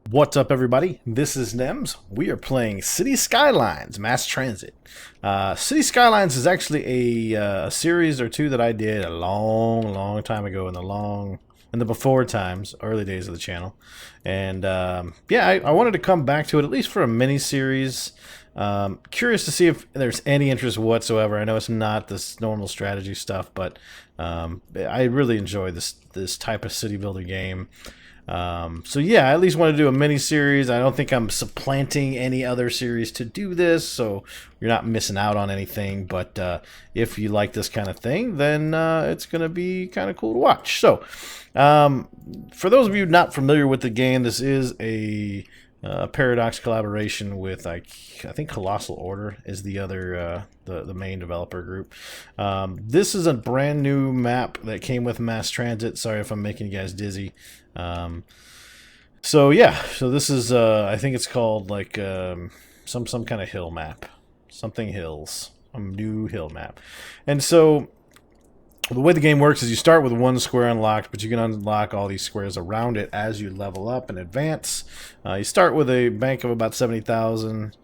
What's up, everybody? This is Nemes. We are playing City Skylines Mass Transit. City Skylines is actually a series or two that I did a long time ago in the before times, early days of the channel. And yeah, I wanted to come back to it at least for a mini series. Curious to see if there's any interest whatsoever. I know it's not this normal strategy stuff, but I really enjoy this type of city builder game. So yeah, I at least want to do a mini series. I don't think I'm supplanting any other series to do this, so you're not missing out on anything. But if you like this kind of thing, then it's going to be kind of cool to watch. So for those of you not familiar with the game, this is a Paradox collaboration with I think Colossal Order is the other the main developer group. This is a brand new map that came with Mass Transit. Sorry if I'm making you guys dizzy. So yeah, so this is I think it's called like some kind of hill map, something hills, a new hill map, and so the way the game works is you start with one square unlocked, but you can unlock all these squares around it as you level up and advance. You start with a bank of about 70,000.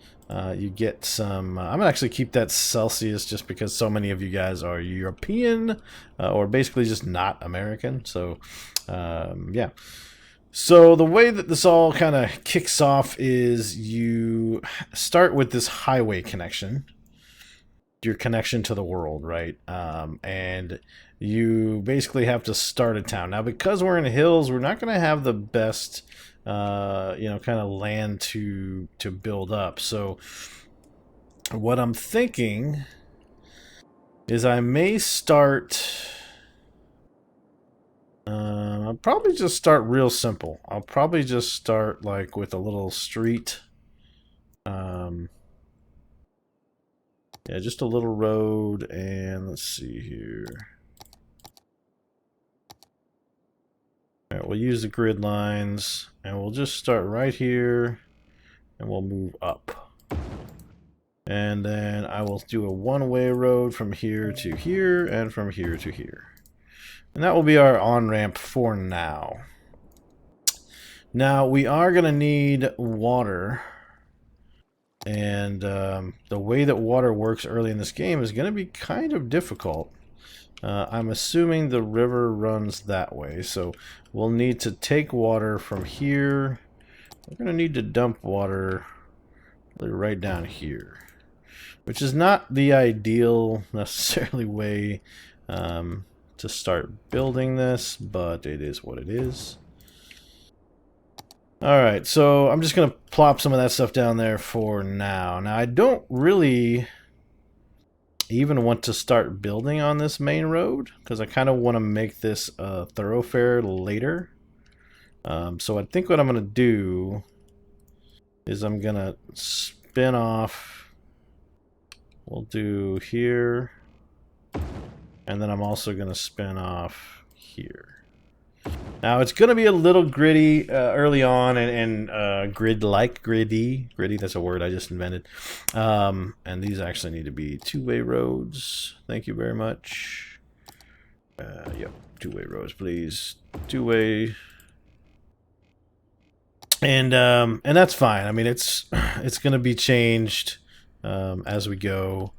You get some... I'm going to actually keep that Celsius just because so many of you guys are European or basically just not American. So, yeah. So the way that this all kind of kicks off is you start with this highway connection. Your connection to the world, right? And you basically have to start a town. Now, because we're in the hills, we're not going to have the best, kind of land to build up. So what I'm thinking is I may start... I'll probably just start real simple. I'll probably just start like with a little street. Yeah, just a little road, and let's see here. All right, we'll use the grid lines, and we'll just start right here, and we'll move up. And then I will do a one-way road from here to here, and from here to here. And that will be our on-ramp for now. Now, we are going to need water. And the way that water works early in this game is going to be kind of difficult. I'm assuming the river runs that way, so we'll need to take water from here. We're going to need to dump water right down here, which is not the ideal necessarily way to start building this, but it is what it is. Alright, so I'm just going to plop some of that stuff down there for now. Now, I don't really even want to start building on this main road, because I kind of want to make this a thoroughfare later. So I think what I'm going to do is I'm going to spin off. We'll do here. And then I'm also going to spin off here. Now, it's going to be a little gritty early on and grid-like, gritty. Gritty, that's a word I just invented. And these actually need to be two-way roads. Thank you very much. Yep, two-way roads, please. Two-way. And that's fine. I mean, it's going to be changed as we go.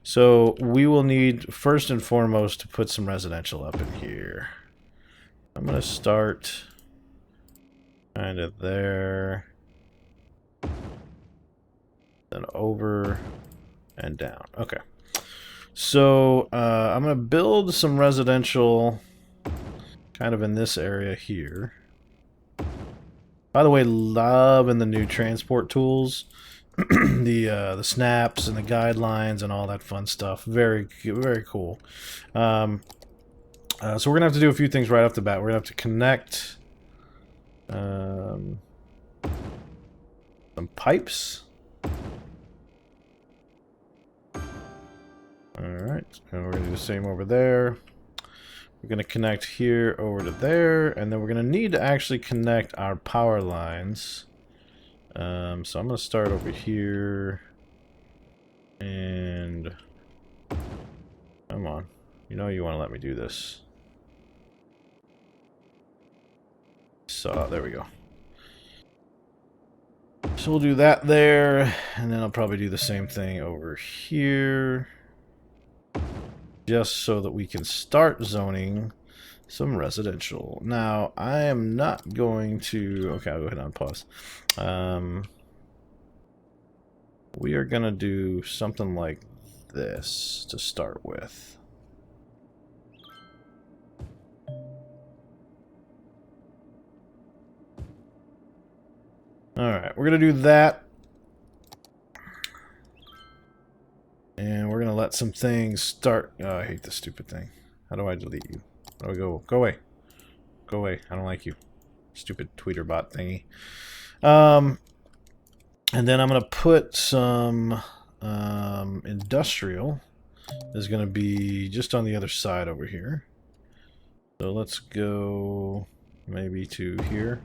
So we will need, first and foremost, to put some residential up in here. I'm going to start kind of there, then over and down. Okay. So I'm going to build some residential kind of in this area here. By the way, loving the new transport tools. The snaps and the guidelines and all that fun stuff. Very, very cool. So we're going to have to do a few things right off the bat. We're going to have to connect some pipes. Alright, and we're going to do the same over there. We're going to connect here over to there, and then we're going to need to actually connect our power lines. So I'm going to start over here, and come on. You know you want to let me do this. So, there we go. So we'll do that there, and then I'll probably do the same thing over here. Just so that we can start zoning some residential. Now, I am not going to... Okay, I'll go ahead and pause. We are going to do something like this to start with. Alright, we're going to do that. And we're going to let some things start... Oh, I hate this stupid thing. How do I delete you? How do I go? Go away. Go away. I don't like you. Stupid tweeter bot thingy. And then I'm going to put some industrial. Is going to be just on the other side over here. So let's go maybe to here.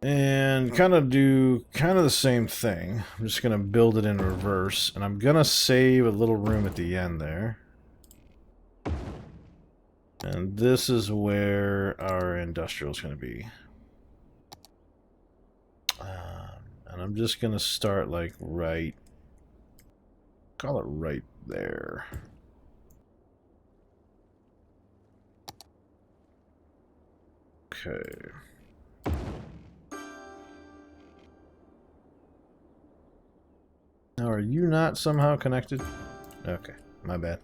And kind of do the same thing. I'm just going to build it in reverse. And I'm going to save a little room at the end there. And this is where our industrial is going to be. And I'm just going to start like right... Call it right there. Okay. Now, are you not somehow connected? Okay, my bad.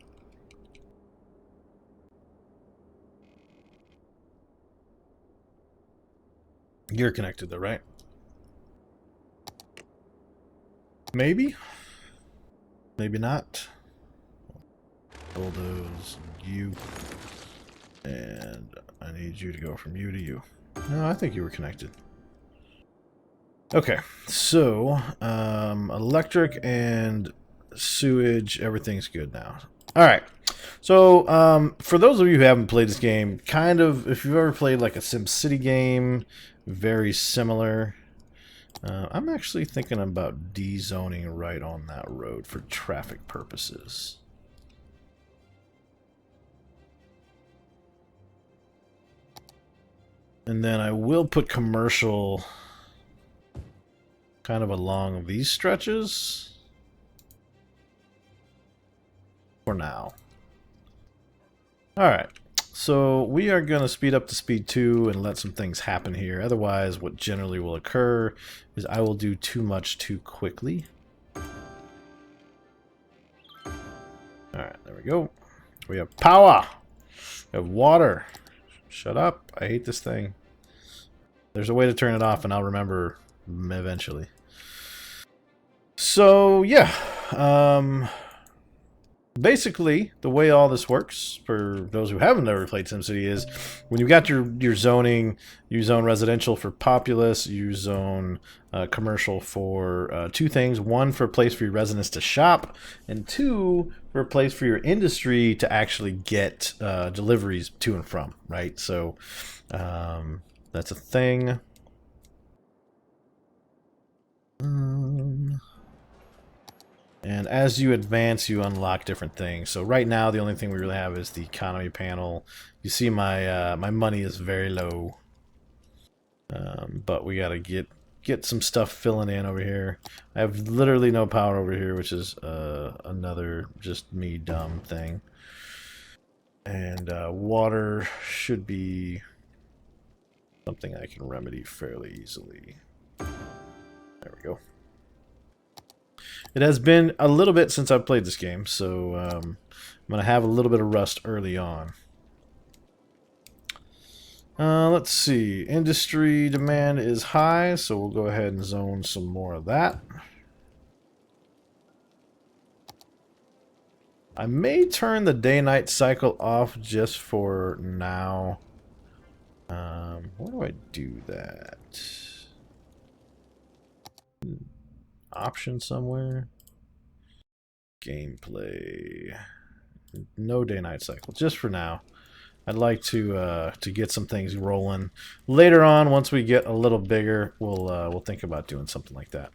You're connected though, right? Maybe? Maybe not. Bulldoze you. And I need you to go from you to you. No, I think you were connected. Okay, so electric and sewage, everything's good now. Alright, so for those of you who haven't played this game, kind of, if you've ever played like a SimCity game, very similar. I'm actually thinking about de-zoning right on that road for traffic purposes. And then I will put commercial kind of along these stretches for now. Alright, so we are going to speed up to speed 2 and let some things happen here. Otherwise, what generally will occur is I will do too much too quickly. Alright, there we go. We have power. We have water. Shut up. I hate this thing. There's a way to turn it off and I'll remember eventually. So, yeah. Basically, the way all this works, for those who haven't ever played SimCity, is when you've got your zoning, you zone residential for populace, you zone commercial for two things. One, for a place for your residents to shop, and two, for a place for your industry to actually get deliveries to and from, right? So that's a thing. And as you advance, you unlock different things. So right now, the only thing we really have is the economy panel. You see my my money is very low. But we gotta get some stuff filling in over here. I have literally no power over here, which is another just me dumb thing. And water should be something I can remedy fairly easily. There we go. It has been a little bit since I've played this game, so I'm going to have a little bit of rust early on. Let's see. Industry demand is high, so we'll go ahead and zone some more of that. I may turn the day-night cycle off just for now. Where do I do that? Option somewhere. Gameplay. No day-night cycle, just for now. I'd like to get some things rolling. Later on, once we get a little bigger, we'll think about doing something like that.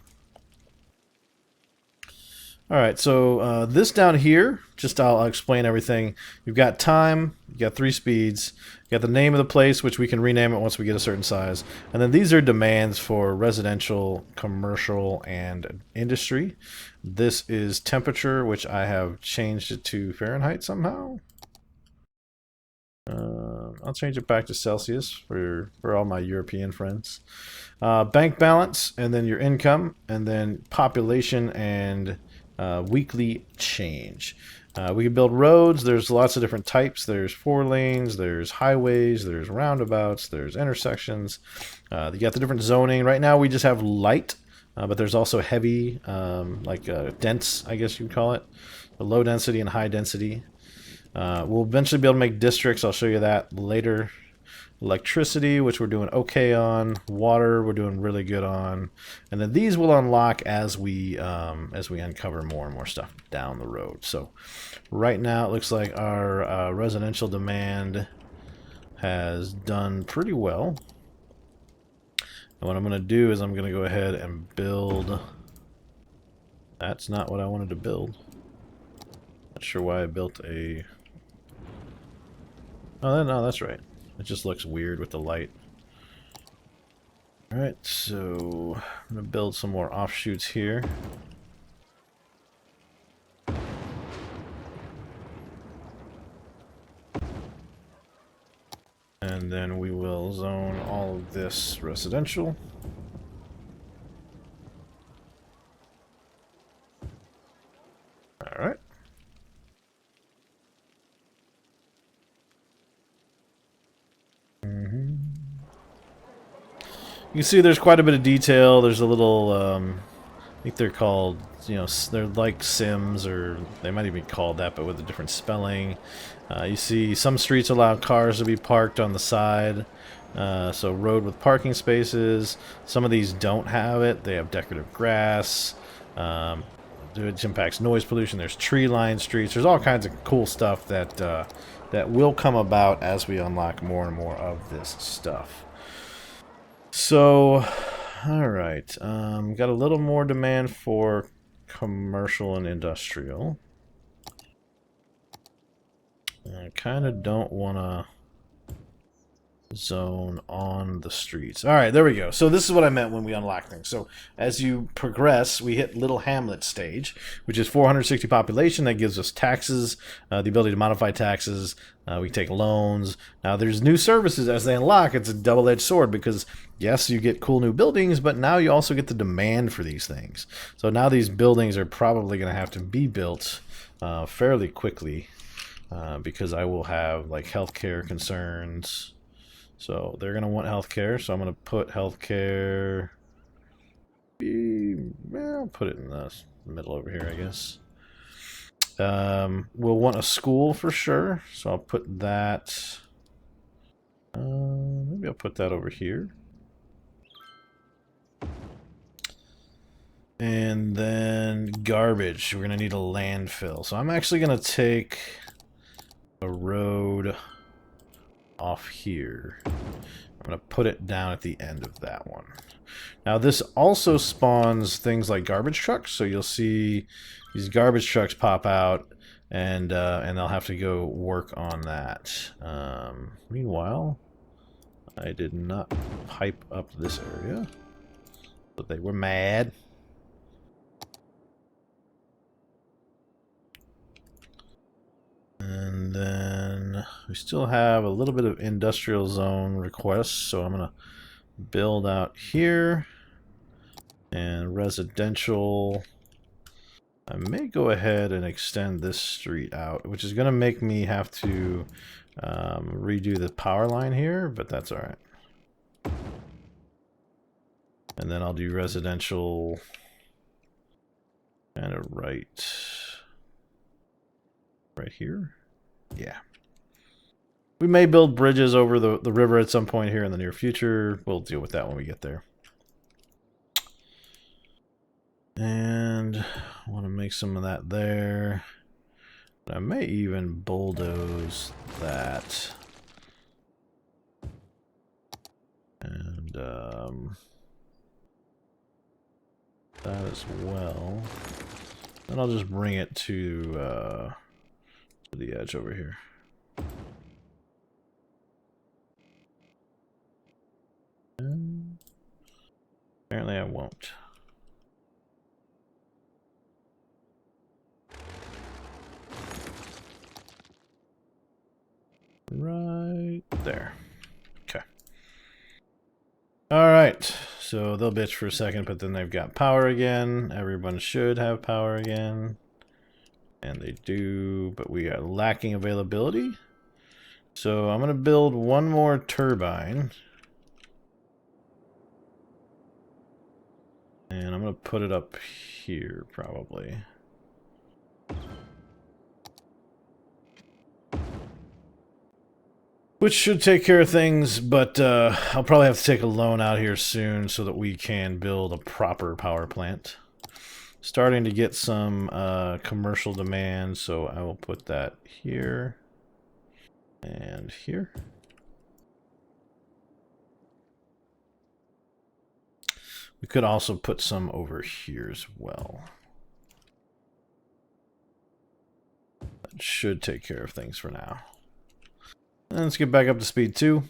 All right, so this down here, just I'll explain everything. You've got time, you've got 3 speeds, you got the name of the place, which we can rename it once we get a certain size. And then these are demands for residential, commercial, and industry. This is temperature, which I have changed it to Fahrenheit somehow. I'll change it back to Celsius for all my European friends. Bank balance, and then your income, and then population and weekly change. We can build roads. There's lots of different types. There's 4 lanes, there's highways, there's roundabouts, there's intersections. You got the different zoning. Right now we just have light, but there's also heavy, dense, I guess you'd call it. The low density and high density. We'll eventually be able to make districts. I'll show you that later. Electricity, which we're doing okay on. Water, we're doing really good on. And then these will unlock as we uncover more and more stuff down the road. So right now it looks like our residential demand has done pretty well. And what I'm going to do is I'm going to go ahead and build. That's not what I wanted to build. Not sure why I built a... Oh, no, that's right. It just looks weird with the light. Alright, so I'm going to build some more offshoots here. And then we will zone all of this residential. Alright. You can see there's quite a bit of detail. There's a little, I think they're called, they're like Sims, or they might even be called that, but with a different spelling. You see some streets allow cars to be parked on the side, so road with parking spaces. Some of these don't have it. They have decorative grass, which impacts noise pollution. There's tree-lined streets. There's all kinds of cool stuff that that will come about as we unlock more and more of this stuff. So, alright, got a little more demand for commercial and industrial. I kind of don't want to zone on the streets. Alright, there we go. So this is what I meant when we unlock things. So as you progress, we hit Little Hamlet stage, which is 460 population. That gives us taxes, the ability to modify taxes. We take loans. Now there's new services as they unlock. It's a double-edged sword because, yes, you get cool new buildings, but now you also get the demand for these things. So now these buildings are probably going to have to be built fairly quickly because I will have like healthcare concerns. So they're going to want healthcare, so I'm going to put healthcare... I'll put it in the middle over here, I guess. We'll want a school for sure, so I'll put that... maybe I'll put that over here. And then garbage. We're going to need a landfill. So I'm actually going to take a road off here. I'm going to put it down at the end of that one. Now this also spawns things like garbage trucks, so you'll see these garbage trucks pop out, and they'll have to go work on that. Meanwhile, I did not pipe up this area, but they were mad. And then we still have a little bit of industrial zone requests, so I'm going to build out here. And residential, I may go ahead and extend this street out, which is going to make me have to redo the power line here, but that's all right. And then I'll do residential kind of right here. Yeah. We may build bridges over the river at some point here in the near future. We'll deal with that when we get there. And I want to make some of that there. But I may even bulldoze that. And that as well. Then I'll just bring it to the edge over here. Apparently I won't. Right there. Okay. Alright. So they'll bitch for a second, but then they've got power again. Everyone should have power again. And they do, but we are lacking availability. So I'm going to build one more turbine. And I'm going to put it up here, probably. Which should take care of things, but I'll probably have to take a loan out here soon so that we can build a proper power plant. Starting to get some commercial demand, so I will put that here and here. We could also put some over here as well. That should take care of things for now. And let's get back up to speed 2.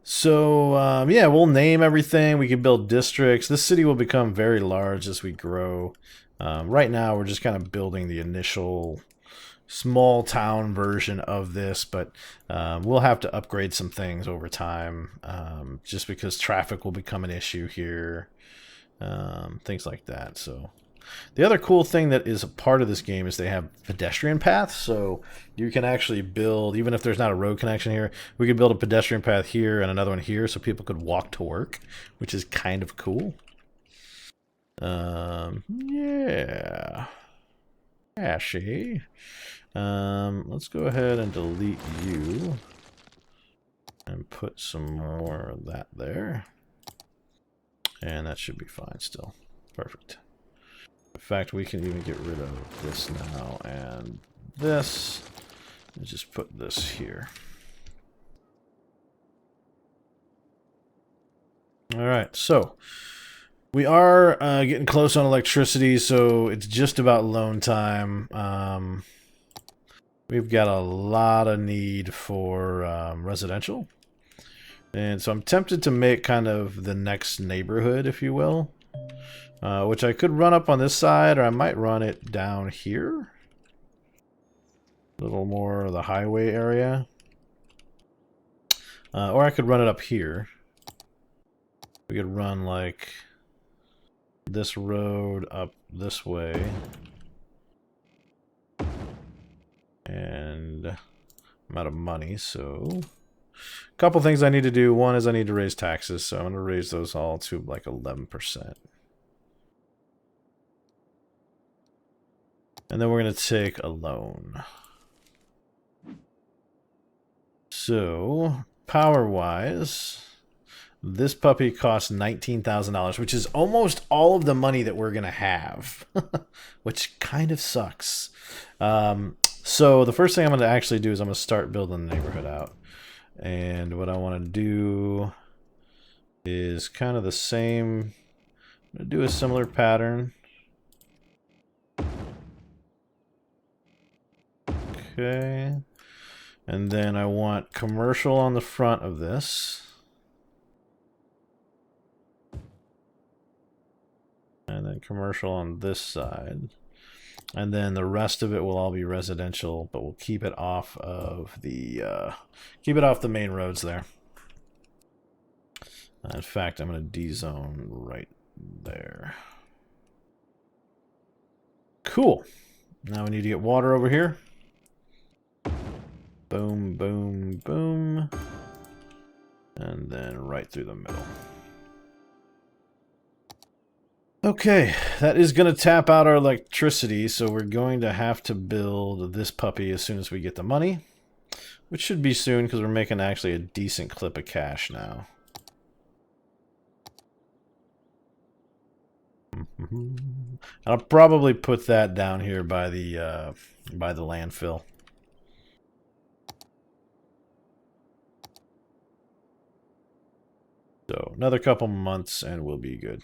So, yeah, we'll name everything. We can build districts. This city will become very large as we grow. Right now, we're just kind of building the initial small town version of this, but we'll have to upgrade some things over time, just because traffic will become an issue here, things like that. So the other cool thing that is a part of this game is they have pedestrian paths, so you can actually build, even if there's not a road connection here, we could build a pedestrian path here and another one here so people could walk to work, which is kind of cool. Yeah. Ashy. Let's go ahead and delete you and put some more of that there. And that should be fine still. Perfect. In fact, we can even get rid of this now and this. And just put this here. Alright, so we are getting close on electricity, so it's just about loan time. We've got a lot of need for residential. And so I'm tempted to make kind of the next neighborhood, if you will. Which I could run up on this side, or I might run it down here. A little more of the highway area. Or I could run it up here. We could run like this road up this way. And I'm out of money, so a couple things I need to do. One is I need to raise taxes, so I'm going to raise those all to like 11%. And then we're going to take a loan. So, power-wise, this puppy costs $19,000, which is almost all of the money that we're going to have, which kind of sucks. So the first thing I'm going to actually do is I'm going to start building the neighborhood out. And what I want to do is kind of the same. I'm going to do a similar pattern. Okay. And then I want commercial on the front of this. And then commercial on this side. And then the rest of it will all be residential, but we'll keep it off of the main roads there. In fact, I'm going to D-zone right there. Cool. Now we need to get water over here. Boom, boom, boom. And then right through the middle. Okay, that is going to tap out our electricity, so we're going to have to build this puppy as soon as we get the money. Which should be soon, because we're making actually a decent clip of cash now. I'll probably put that down here by the landfill. So another couple months and we'll be good.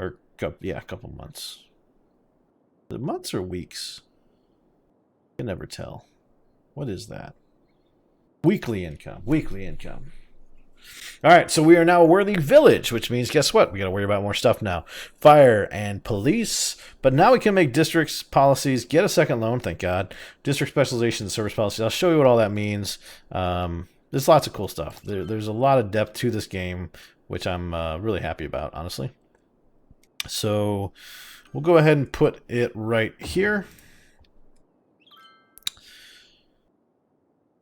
Or Yeah, a couple months. The months or weeks? I can never tell. What is that? Weekly income. Weekly income. All right, so we are now a worthy village, which means guess what? We got to worry about more stuff now. Fire and police. But now we can make districts, policies, get a second loan, thank God. District specialization and service policies. I'll show you what all that means. There's lots of cool stuff. There's a lot of depth to this game, which I'm really happy about, honestly. So we'll go ahead and put it right here.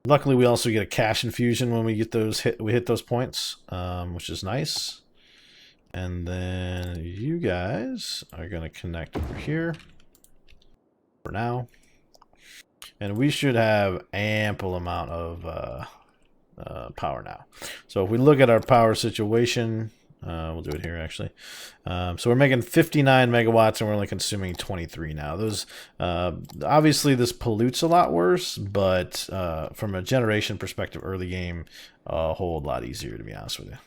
Luckily, we also get a cash infusion when we get those hit those points, which is nice. And then you guys are going to connect over here for now. And we should have ample amount of power now. So if we look at our power situation, we'll do it here actually. So we're making 59 megawatts and we're only consuming 23 now. Those obviously this pollutes a lot worse, but from a generation perspective, early game, a whole lot easier, to be honest with you.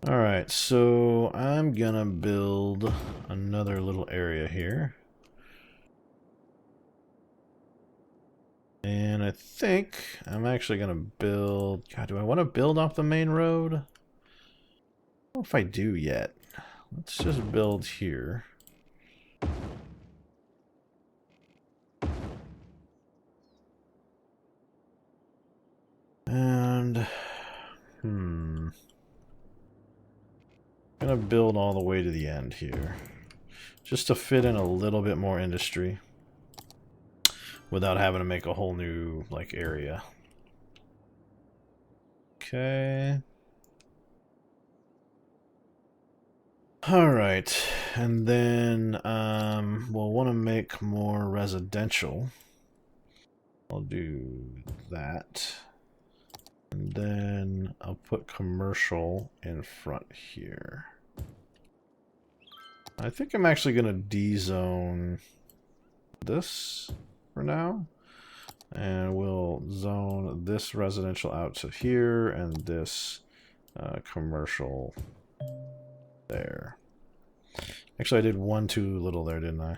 All right, so I'm gonna build another little area here. And I think I'm actually gonna build, God, do I want to build off the main road? I don't know if I do yet. Let's just build here. And, I'm gonna build all the way to the end here. Just to fit in a little bit more industry. Without having to make a whole new, like, area. Okay. Alright, and then we'll want to make more residential. I'll do that. And then I'll put commercial in front here. I think I'm actually going to D-zone this for now. And we'll zone this residential out to here and this commercial there. Actually, I did one too little there, didn't I?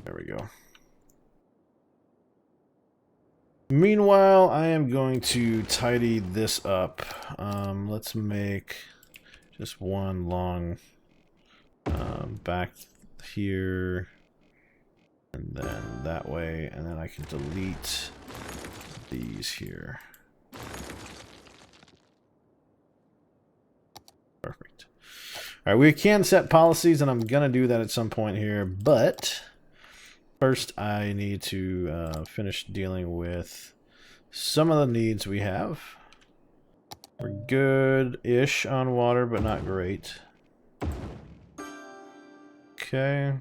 There we go. Meanwhile, I am going to tidy this up. Let's make just one long back here, and then that way, and then I can delete these here. Perfect. All right, we can set policies, and I'm going to do that at some point here, but first I need to finish dealing with some of the needs we have. We're good-ish on water, but not great. Okay.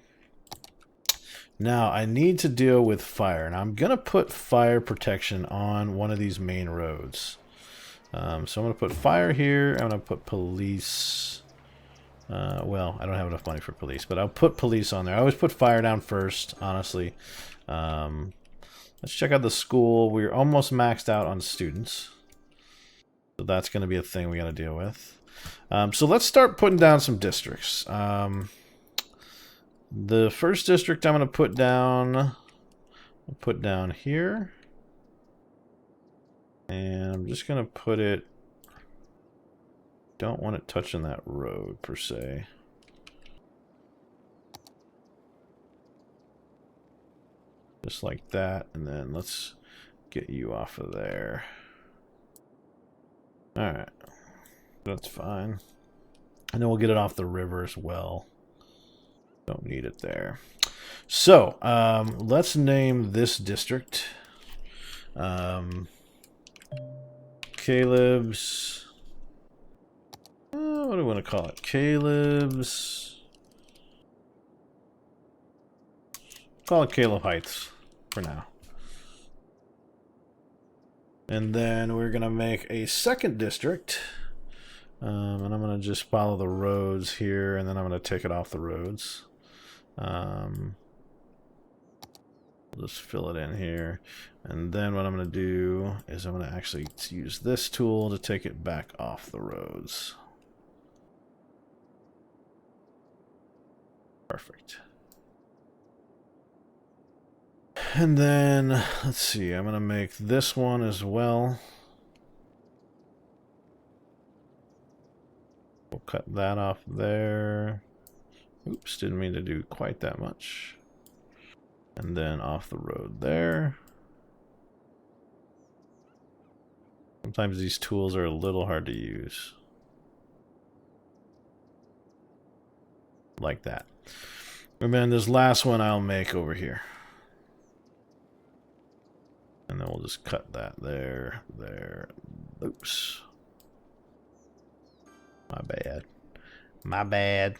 Now, I need to deal with fire, and I'm going to put fire protection on one of these main roads. So I'm going to put fire here. I'm going to put police. Well, I don't have enough money for police, but I'll put police on there. I always put fire down first, honestly. Let's check out the school. We're almost maxed out on students. So that's going to be a thing we got to deal with. So let's start putting down some districts. The first district I'm going to put down here. And I'm just going to put it, don't want it touching that road per se. Just like that, and then let's get you off of there. Alright, that's fine. And then we'll get it off the river as well. Don't need it there. So, let's name this district. Caleb's... what do I want to call it? Caleb's... Call it Caleb Heights for now. And then we're going to make a second district. And I'm going to just follow the roads here, and then I'm going to take it off the roads. Just fill it in here. And then what I'm going to do is I'm going to actually use this tool to take it back off the roads. Perfect. And then, let's see, I'm going to make this one as well. We'll cut that off there. Oops, didn't mean to do quite that much. And then off the road there. Sometimes these tools are a little hard to use. Like that. And then this last one I'll make over here. And then we'll just cut that there, there. Oops. My bad. My bad.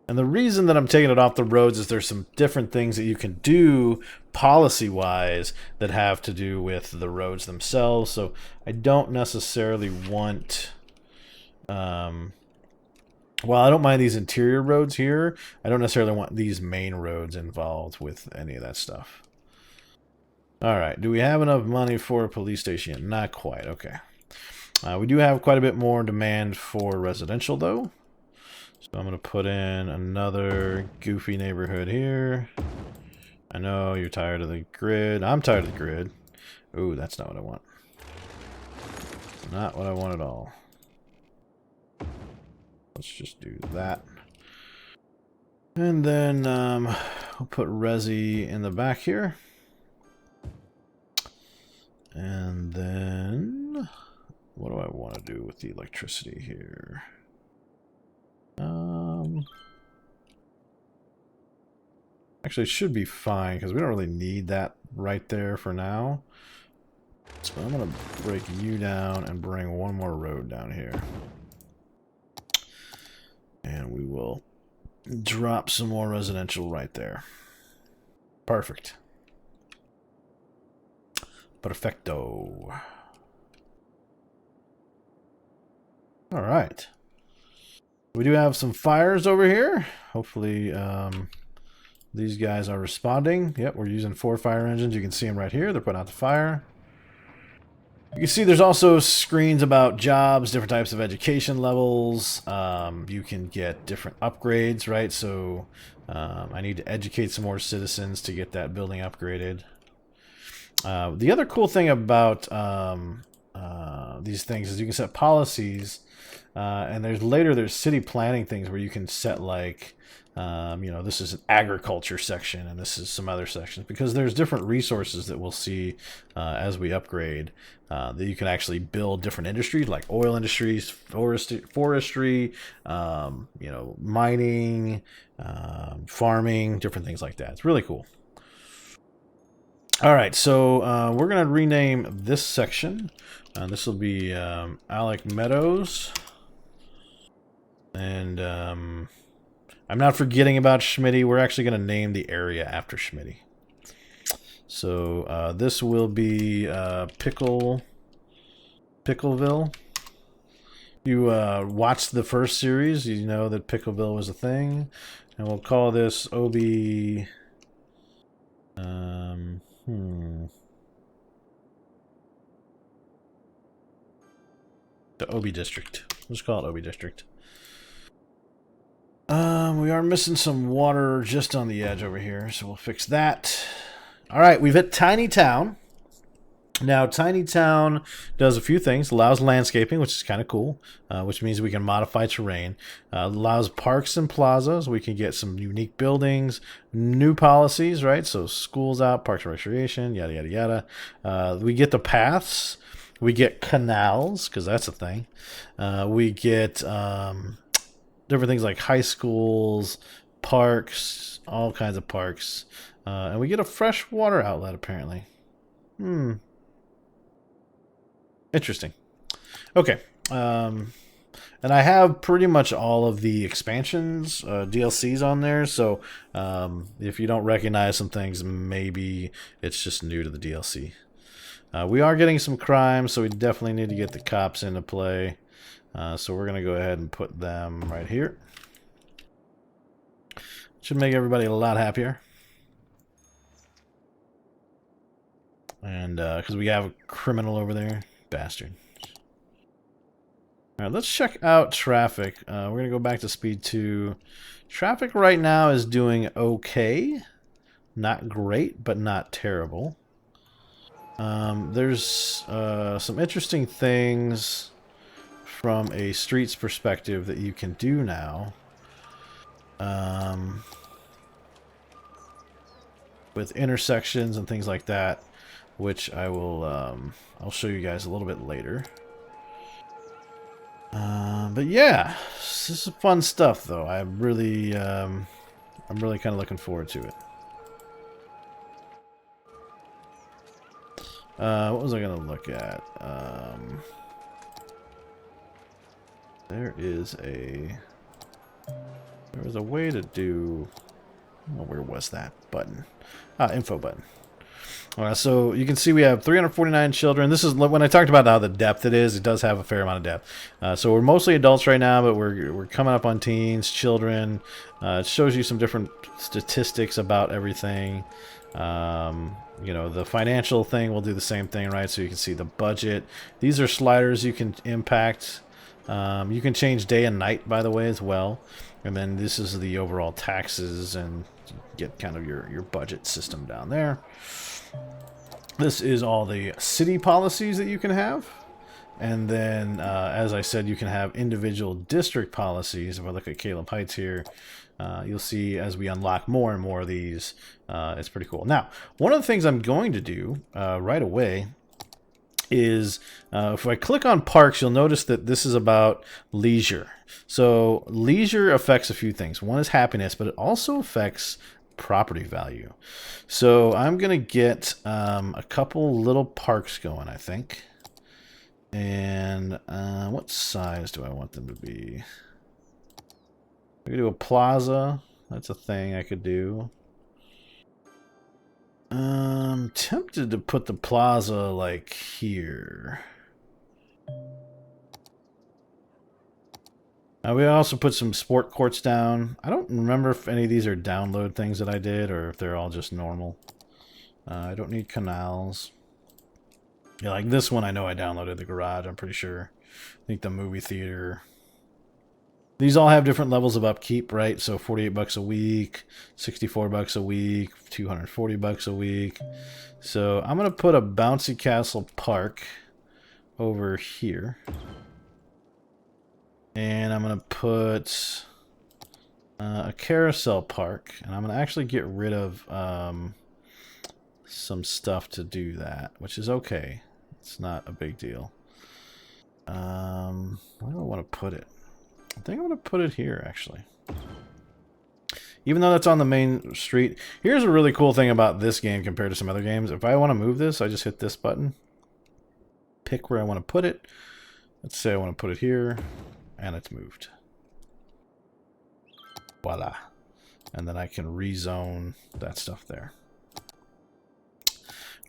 And the reason that I'm taking it off the roads is there's some different things that you can do policy-wise that have to do with the roads themselves. So I don't necessarily want... Well, I don't mind these interior roads here. I don't necessarily want these main roads involved with any of that stuff. All right, do we have enough money for a police station yet? Not quite, okay. We do have quite a bit more demand for residential, though. So I'm going to put in another goofy neighborhood here. I know you're tired of the grid. I'm tired of the grid. Ooh, that's not what I want. Not what I want at all. Let's just do that. And then we'll put Resi in the back here. And then what do I want to do with the electricity here? Actually, it should be fine because we don't really need that right there for now. So I'm going to break you down and bring one more road down here. And we will drop some more residential right there. Perfect. Perfecto. All right. We do have some fires over here. Hopefully these guys are responding. Yep, we're using 4 fire engines. You can see them right here. They're putting out the fire. You can see there's also screens about jobs, different types of education levels. You can get different upgrades, right? So I need to educate some more citizens to get that building upgraded. The other cool thing about these things is you can set policies, and there's city planning things where you can set like, you know, this is an agriculture section and this is some other sections, because there's different resources that we'll see as we upgrade that you can actually build different industries like oil industries, forestry, you know, mining, farming, different things like that. It's really cool. All right, so we're going to rename this section. This will be Alec Meadows. And I'm not forgetting about Schmitty. We're actually going to name the area after Schmitty. So this will be Pickleville. You watched the first series, you know that Pickleville was a thing. And we'll call this OB... The OB district. Let's call it OB district. We are missing some water just on the edge over here, so we'll fix that. All right, we've hit Tiny Town. Now, Tiny Town does a few things. Allows landscaping, which is kind of cool, which means we can modify terrain. Allows parks and plazas. We can get some unique buildings, new policies, right? So schools out, parks and recreation, yada, yada, yada. We get the paths. We get canals, because that's a thing. We get different things like high schools, parks, all kinds of parks. And we get a fresh water outlet, apparently. Interesting. Okay. And I have pretty much all of the expansions, DLCs on there. So if you don't recognize some things, maybe it's just new to the DLC. We are getting some crime, so we definitely need to get the cops into play. So we're going to go ahead and put them right here. Should make everybody a lot happier. And because we have a criminal over there. Bastard. All right, let's check out traffic. We're going to go back to speed 2. Traffic right now is doing okay. Not great, but not terrible. There's some interesting things from a streets perspective that you can do now. With intersections and things like that, which I will I'll show you guys a little bit later. But yeah, this is fun stuff though. I'm really kind of looking forward to it. What was I gonna look at? There was a way to do. Oh, where was that button? Info button. So you can see we have 349 children. This is when I talked about how the depth it is. It does have a fair amount of depth. So we're mostly adults right now, but we're coming up on teens, children. It shows you some different statistics about everything. You know, the financial thing will do the same thing, right? So you can see the budget. These are sliders you can impact. You can change day and night, by the way, as well. And then this is the overall taxes, and get kind of your budget system down there. This is all the city policies that you can have. And then, as I said, you can have individual district policies. If I look at Caleb Heights here, you'll see as we unlock more and more of these, it's pretty cool. Now, one of the things I'm going to do right away is if I click on parks, you'll notice that this is about leisure. So leisure affects a few things. One is happiness, but it also affects property value. So I'm going to get a couple little parks going, I think. And what size do I want them to be? I could do a plaza. That's a thing I could do. I'm tempted to put the plaza like here. We also put some sport courts down. I don't remember if any of these are download things that I did or if they're all just normal. I don't need canals. Yeah, like this one I know I downloaded the garage, I'm pretty sure. I think the movie theater. These all have different levels of upkeep, right? So 48 bucks a week, 64 bucks a week, 240 bucks a week. So I'm going to put a bouncy castle park over here. And I'm going to put a carousel park. And I'm going to actually get rid of some stuff to do that, which is okay. It's not a big deal. Where do I want to put it? I think I'm going to put it here, actually. Even though that's on the main street. Here's a really cool thing about this game compared to some other games. If I want to move this, I just hit this button. Pick where I want to put it. Let's say I want to put it here. And it's moved. Voila. And then I can rezone that stuff there.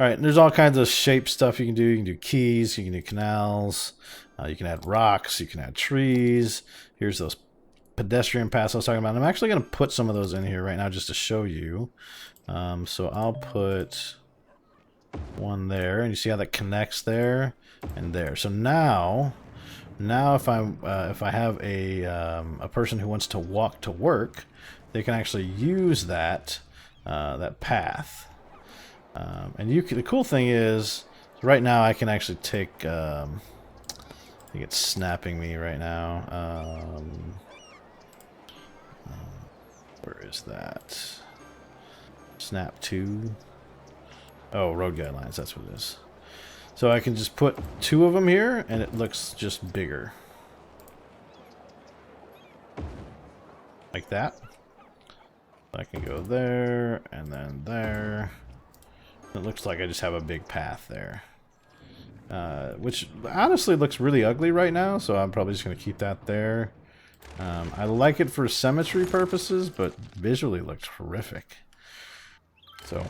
Alright, there's all kinds of shape stuff you can do. You can do keys, you can do canals, you can add rocks, you can add trees. Here's those pedestrian paths I was talking about. I'm actually going to put some of those in here right now just to show you. So I'll put one there, and you see how that connects there and there. So now if I have a person who wants to walk to work, they can actually use that that path. And the cool thing is, right now I can actually take. I think it's snapping me right now. Where is that? Snap 2. Oh, road guidelines. That's what it is. So I can just put 2 of them here, and it looks just bigger, like that. I can go there and then there. It looks like I just have a big path there. Which honestly looks really ugly right now, so I'm probably just going to keep that there. I like it for symmetry purposes, but visually looks horrific. So,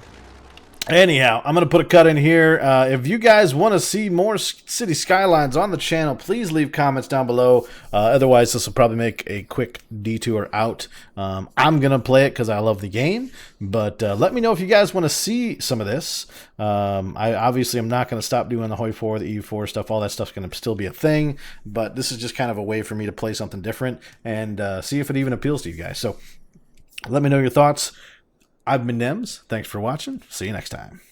Anyhow, I'm going to put a cut in here. If you guys want to see more City Skylines on the channel, please leave comments down below. Otherwise, this will probably make a quick detour out. I'm going to play it because I love the game, but let me know if you guys want to see some of this. Obviously, I'm not going to stop doing the Hoi 4, the EU4 stuff. All that stuff's going to still be a thing, but this is just kind of a way for me to play something different and see if it even appeals to you guys. So let me know your thoughts. I've been Nemes. Thanks for watching. See you next time.